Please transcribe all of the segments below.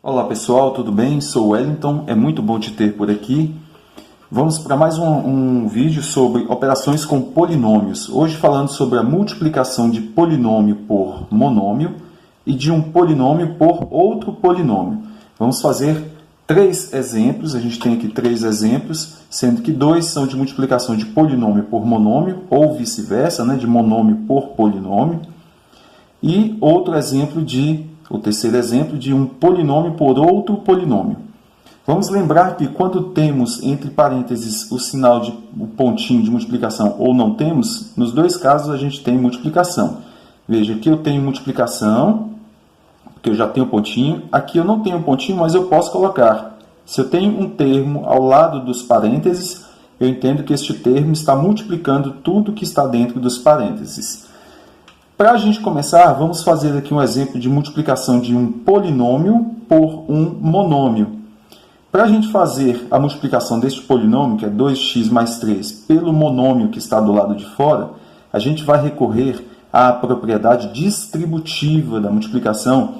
Olá pessoal, tudo bem? Sou o Wellington, é muito bom te ter por aqui. Vamos para mais um vídeo sobre operações com polinômios. Hoje falando sobre a multiplicação de polinômio por monômio e de um polinômio por outro polinômio. Vamos fazer 3 exemplos, a gente tem aqui 3 exemplos, sendo que 2 são de multiplicação de polinômio por monômio, ou vice-versa, né, de monômio por polinômio. E outro exemplo o terceiro exemplo de um polinômio por outro polinômio. Vamos lembrar que quando temos entre parênteses o pontinho de multiplicação ou não temos, nos dois casos a gente tem multiplicação. Veja, aqui eu tenho multiplicação, porque eu já tenho pontinho. Aqui eu não tenho pontinho, mas eu posso colocar. Se eu tenho um termo ao lado dos parênteses, eu entendo que este termo está multiplicando tudo que está dentro dos parênteses. Para a gente começar, vamos fazer aqui um exemplo de multiplicação de um polinômio por um monômio. Para a gente fazer a multiplicação deste polinômio, que é 2x mais 3, pelo monômio que está do lado de fora, a gente vai recorrer à propriedade distributiva da multiplicação,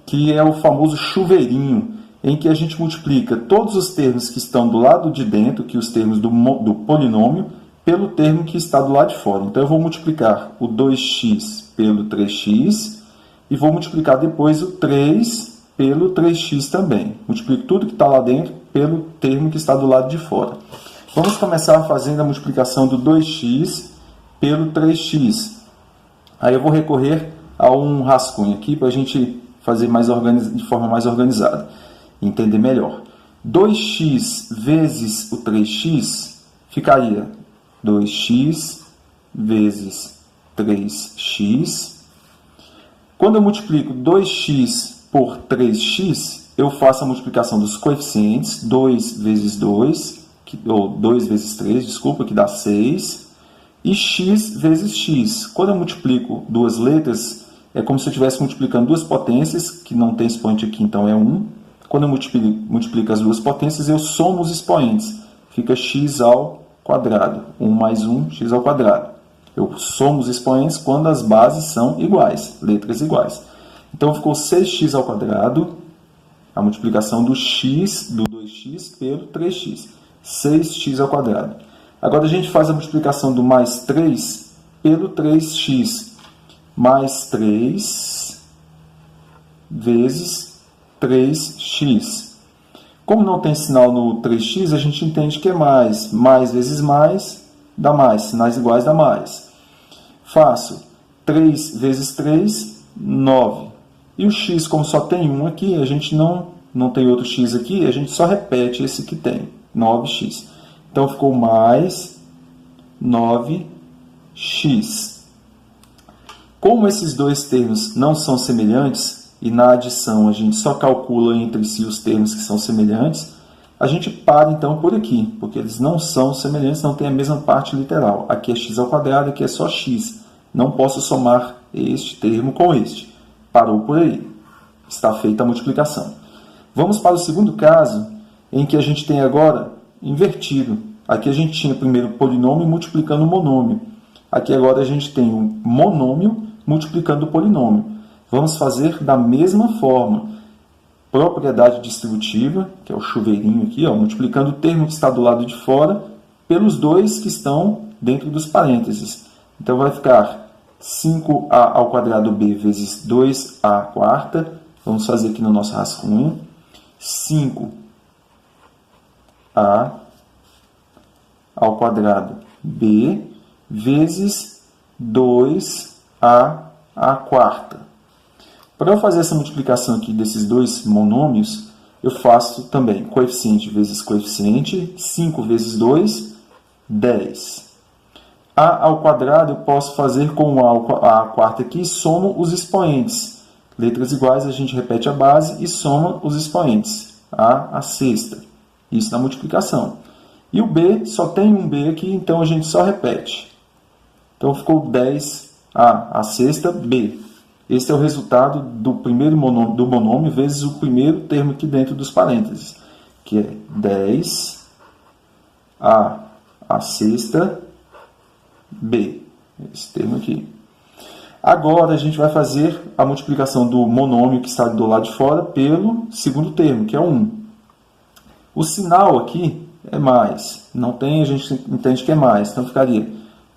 que é o famoso chuveirinho, em que a gente multiplica todos os termos que estão do lado de dentro, que os termos do polinômio, pelo termo que está do lado de fora. Então, eu vou multiplicar o 2x pelo 3x e vou multiplicar depois o 3 pelo 3x também. Multiplico tudo que está lá dentro pelo termo que está do lado de fora. Vamos começar fazendo a multiplicação do 2x pelo 3x. Aí eu vou recorrer a um rascunho aqui para a gente fazer de forma mais organizada, entender melhor. 2x vezes o 3x ficaria 2x vezes 3x. Quando eu multiplico 2x por 3x, eu faço a multiplicação dos coeficientes, 2 vezes 2, ou 2 vezes 3, desculpa, que dá 6, e x vezes x. Quando eu multiplico duas letras, é como se eu estivesse multiplicando duas potências, que não tem expoente aqui, então é 1. Quando eu multiplico as duas potências, eu somo os expoentes, fica x ao quadrado, 1 mais 1, x ao quadrado. Eu somo os expoentes quando as bases são iguais, letras iguais. Então, ficou 6x ao quadrado, a multiplicação do 2x pelo 3x. 6x ao quadrado. Agora, a gente faz a multiplicação do mais 3 pelo 3x. Mais 3 vezes 3x. Como não tem sinal no 3x, a gente entende que é mais. Mais vezes mais dá mais. Sinais iguais dá mais. Faço 3 vezes 3, 9. E o x, como só tem um aqui, a gente não tem outro x aqui, a gente só repete esse que tem, 9x. Então, ficou mais 9x. Como esses dois termos não são semelhantes, e na adição a gente só calcula entre si os termos que são semelhantes, a gente para então por aqui, porque eles não são semelhantes, não têm a mesma parte literal. Aqui é x ao quadrado, aqui é só x. Não posso somar este termo com este. Parou por aí. Está feita a multiplicação. Vamos para o segundo caso, em que a gente tem agora invertido. Aqui a gente tinha primeiro polinômio multiplicando o monômio. Aqui agora a gente tem um monômio multiplicando o polinômio. Vamos fazer da mesma forma. Propriedade distributiva, que é o chuveirinho aqui, multiplicando o termo que está do lado de fora pelos dois que estão dentro dos parênteses. Então, vai ficar 5a ao quadrado b vezes 2a quarta. Vamos fazer aqui no nosso rascunho. 5a ao quadrado b vezes 2a à quarta. Para eu fazer essa multiplicação aqui desses dois monômios, eu faço também coeficiente vezes coeficiente. 5 vezes 2, 10. A ao quadrado eu posso fazer com a quarta aqui e somo os expoentes. Letras iguais, a gente repete a base e soma os expoentes. A sexta. Isso na multiplicação. E o B, só tem um B aqui, então a gente só repete. Então ficou 10A a sexta B. Esse é o resultado do primeiro monômio vezes o primeiro termo aqui dentro dos parênteses, que é 10A a sexta B. Esse termo aqui. Agora a gente vai fazer a multiplicação do monômio que está do lado de fora pelo segundo termo, que é 1. O sinal aqui é mais. Não tem, a gente entende que é mais. Então ficaria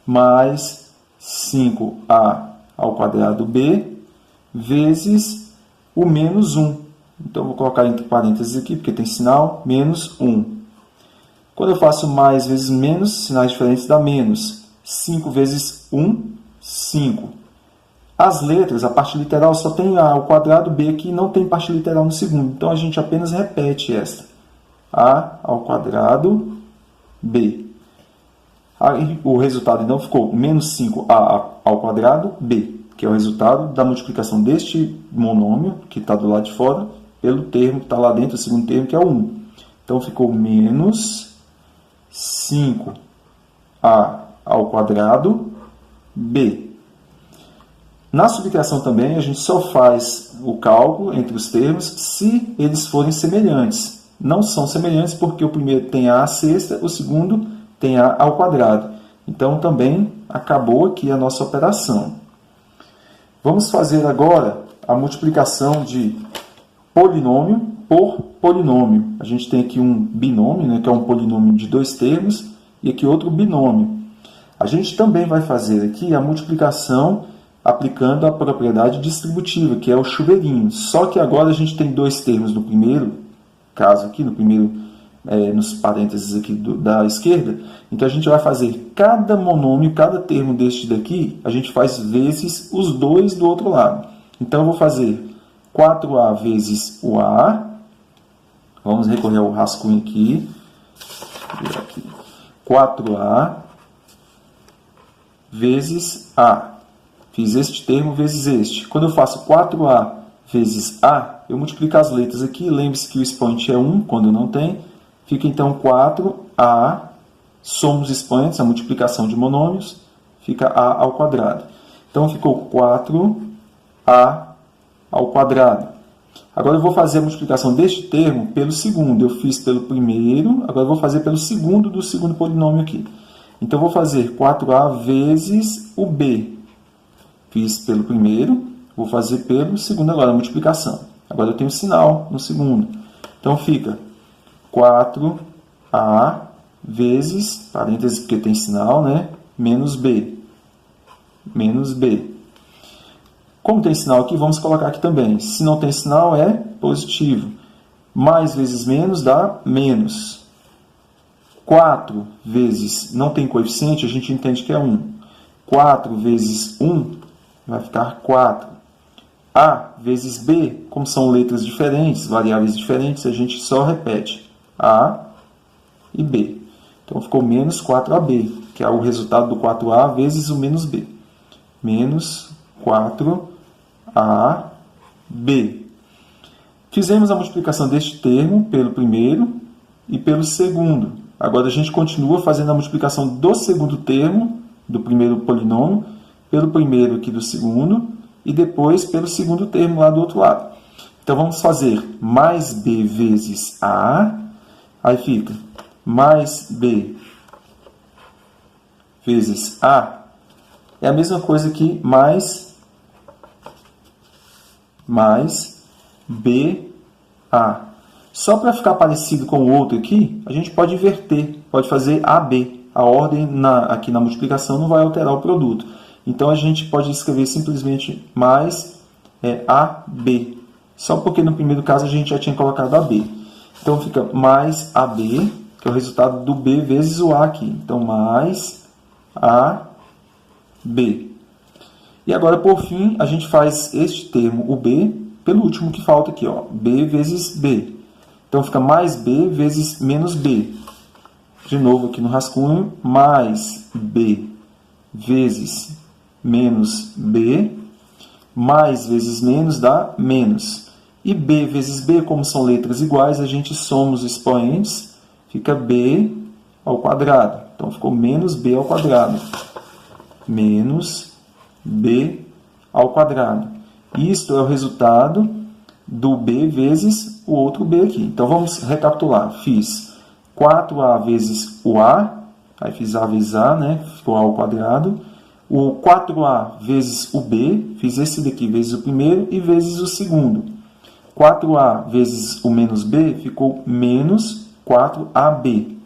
mais 5a ao quadrado b vezes o menos 1. Então vou colocar entre parênteses aqui, porque tem sinal, menos 1. Quando eu faço mais vezes menos, sinais diferentes dá menos. 5 vezes 1, 5. As letras, a parte literal só tem A ao quadrado, B aqui não tem parte literal no segundo. Então a gente apenas repete esta. A ao quadrado, B. Aí o resultado então ficou menos 5A ao quadrado, B, que é o resultado da multiplicação deste monômio, que está do lado de fora, pelo termo que está lá dentro, o segundo termo, que é o 1. Então ficou menos 5a ao quadrado b. Na subtração também, a gente só faz o cálculo entre os termos se eles forem semelhantes. Não são semelhantes porque o primeiro tem a sexta, o segundo tem a ao quadrado. Então, também acabou aqui a nossa operação. Vamos fazer agora a multiplicação de polinômio por polinômio. A gente tem aqui um binômio, né, que é um polinômio de dois termos, e aqui outro binômio. A gente também vai fazer aqui a multiplicação aplicando a propriedade distributiva, que é o chuveirinho. Só que agora a gente tem dois termos no primeiro caso aqui, no primeiro, nos parênteses aqui da esquerda. Então a gente vai fazer cada monômio, cada termo deste daqui, a gente faz vezes os dois do outro lado. Então eu vou fazer 4a vezes o a. Vamos recorrer ao rascunho aqui. 4a vezes a. Fiz este termo vezes este. Quando eu faço 4a vezes a, eu multiplico as letras aqui. Lembre-se que o expoente é 1, quando não tem. Fica então 4a, somos expoentes, a multiplicação de monômios, fica a ao quadrado. Então ficou 4a ao quadrado. Agora eu vou fazer a multiplicação deste termo pelo segundo. Eu fiz pelo primeiro, agora eu vou fazer pelo segundo do segundo polinômio aqui. Então eu vou fazer 4a vezes o b. Fiz pelo primeiro, vou fazer pelo segundo agora, a multiplicação. Agora eu tenho sinal no segundo. Então fica 4a vezes, parênteses porque tem sinal, né? Menos b. Menos b. Como tem sinal aqui, vamos colocar aqui também. Se não tem sinal, é positivo. Mais vezes menos dá menos. 4 vezes, não tem coeficiente, a gente entende que é 1. 4 vezes 1 vai ficar 4. A vezes B, como são letras diferentes, variáveis diferentes, a gente só repete A e B. Então ficou menos 4AB, que é o resultado do 4A vezes o menos B. Menos 4AB. Fizemos a multiplicação deste termo pelo primeiro e pelo segundo. Agora a gente continua fazendo a multiplicação do segundo termo, do primeiro polinômio, pelo primeiro aqui do segundo, e depois pelo segundo termo lá do outro lado. Então vamos fazer mais b vezes a, aí fica mais b vezes a, é a mesma coisa que mais b a. Só para ficar parecido com o outro aqui, a gente pode inverter, pode fazer AB. A ordem aqui na multiplicação não vai alterar o produto. Então a gente pode escrever simplesmente mais AB. Só porque no primeiro caso a gente já tinha colocado AB. Então fica mais AB, que é o resultado do B vezes o A aqui. Então mais AB. E agora, por fim, a gente faz este termo, o B, pelo último que falta aqui, ó, B vezes B. Então fica mais B vezes menos B. De novo aqui no rascunho, mais B vezes menos B, mais vezes menos dá menos. E B vezes B, como são letras iguais, a gente soma os expoentes, fica B ao quadrado. Então ficou menos B ao quadrado. Menos B ao quadrado. Isto é o resultado do B vezes o outro B aqui. Então vamos recapitular. Fiz 4A vezes o A, aí fiz A vezes A, né? Ficou A ao quadrado, O 4A vezes o B, fiz esse daqui vezes o primeiro e vezes o segundo. 4A vezes o menos B ficou menos 4AB.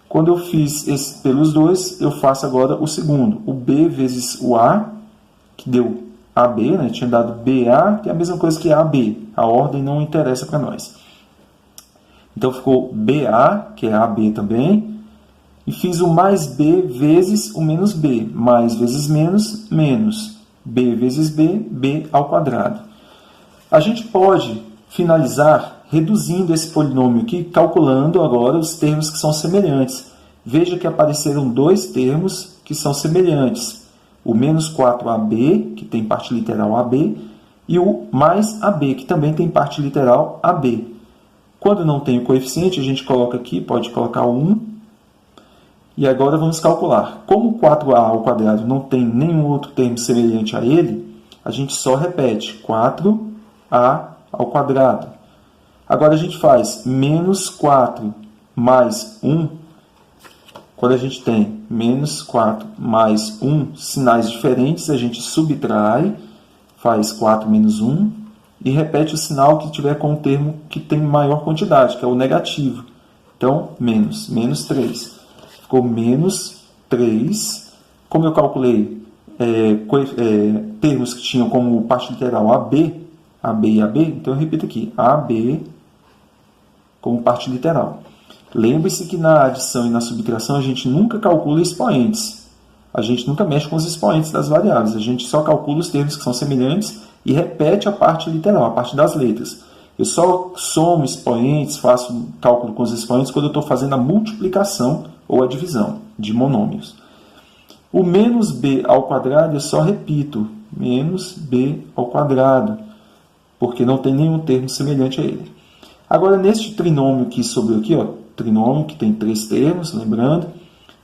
Quando eu fiz esse pelos dois, eu faço agora o segundo. O B vezes o A, que deu AB, né? Tinha dado BA, que é a mesma coisa que AB. A ordem não interessa para nós. Então ficou BA, que é AB também. E fiz o mais B vezes o menos B. Mais vezes menos, menos. B vezes B, B ao quadrado. A gente pode finalizar reduzindo esse polinômio aqui, calculando agora os termos que são semelhantes. Veja que apareceram dois termos que são semelhantes. O menos 4AB, que tem parte literal AB, e o mais AB, que também tem parte literal AB. Quando não tem o coeficiente, a gente coloca aqui, pode colocar 1. E agora vamos calcular. Como 4a ao quadrado não tem nenhum outro termo semelhante a ele, a gente só repete 4a ao quadrado. Agora a gente faz menos 4 mais 1. Quando a gente tem menos 4 mais 1, sinais diferentes, a gente subtrai, faz 4 menos 1, e repete o sinal que tiver com o termo que tem maior quantidade, que é o negativo. Então, menos, menos 3. Ficou menos 3. Como eu calculei termos que tinham como parte literal AB e AB, então eu repito aqui, AB como parte literal. Lembre-se que na adição e na subtração a gente nunca calcula expoentes. A gente nunca mexe com os expoentes das variáveis. A gente só calcula os termos que são semelhantes e repete a parte literal, a parte das letras. Eu só somo expoentes, faço cálculo com os expoentes quando eu estou fazendo a multiplicação ou a divisão de monômios. O menos b ao quadrado eu só repito, menos b ao quadrado, porque não tem nenhum termo semelhante a ele. Agora, neste trinômio que sobrou aqui, ó, trinômio que tem 3 termos, lembrando,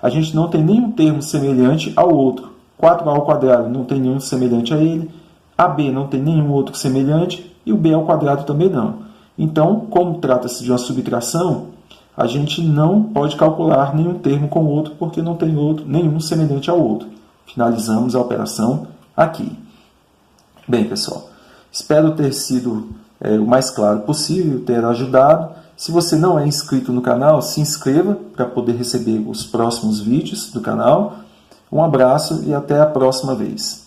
a gente não tem nenhum termo semelhante ao outro. 4a ao quadrado não tem nenhum semelhante a ele, AB não tem nenhum outro semelhante e o b ao quadrado também não. Então, como trata-se de uma subtração, a gente não pode calcular nenhum termo com o outro porque não tem outro, nenhum semelhante ao outro. Finalizamos a operação aqui. Bem, pessoal, espero ter sido o mais claro possível, ter ajudado. Se você não é inscrito no canal, se inscreva para poder receber os próximos vídeos do canal. Um abraço e até a próxima vez.